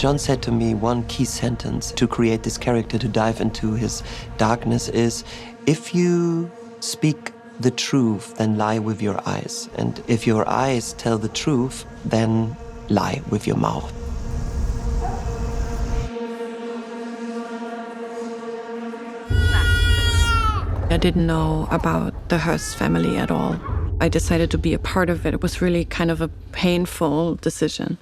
John said to me one key sentence to create this character, to dive into his darkness, is, if you speak the truth, then lie with your eyes. And if your eyes tell the truth, then lie with your mouth. I didn't know about the Höss family at all. I decided to be a part of it. It was really kind of a painful decision.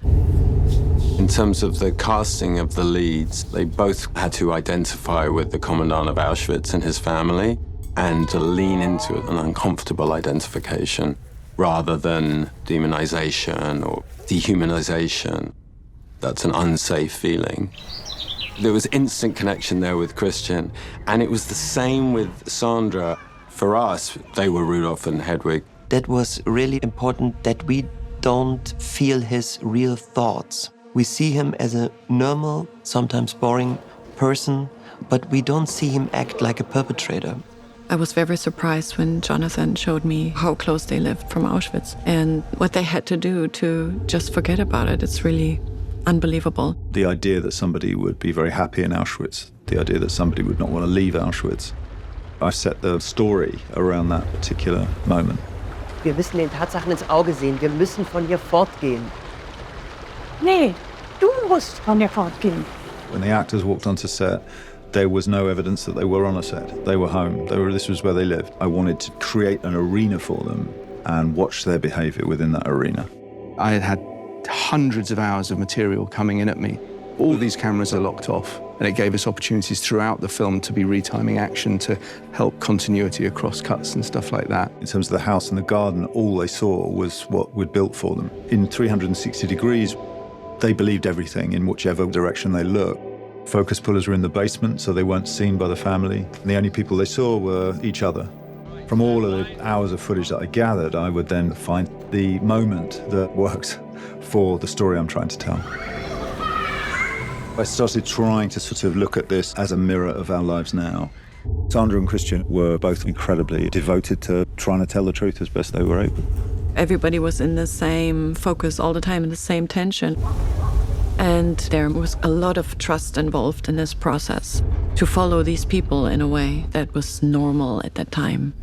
In terms of the casting of the leads, they both had to identify with the commandant of Auschwitz and his family and to lean into an uncomfortable identification rather than demonization or dehumanization. That's an unsafe feeling. There was instant connection there with Christian, and it was the same with Sandra. For us, they were Rudolf and Hedwig. That was really important, that we don't feel his real thoughts. We see him as a normal, sometimes boring person, but we don't see him act like a perpetrator. I was very surprised when Jonathan showed me how close they lived from Auschwitz and what they had to do to just forget about it. It's really unbelievable. The idea that somebody would be very happy in Auschwitz, the idea that somebody would not want to leave Auschwitz. I set the story around that particular moment. Wir müssen den Tatsachen ins Auge sehen. Wir müssen von hier fortgehen. Nee, du musst von hier fortgehen. When the actors walked onto set, there was no evidence that they were on a set. They were home. This was where they lived. I wanted to create an arena for them and watch their behavior within that arena. I had hundreds of hours of material coming in at me. All these cameras are locked off, and it gave us opportunities throughout the film to be retiming action to help continuity across cuts and stuff like that. In terms of the house and the garden, all they saw was what we'd built for them. In 360 degrees, they believed everything in whichever direction they looked. Focus pullers were in the basement, so they weren't seen by the family. And the only people they saw were each other. From all of the hours of footage that I gathered, I would then find the moment that worked for the story I'm trying to tell. I started trying to sort of look at this as a mirror of our lives now. Sandra and Christian were both incredibly devoted to trying to tell the truth as best they were able. Everybody was in the same focus all the time, in the same tension. And there was a lot of trust involved in this process to follow these people in a way that was normal at that time.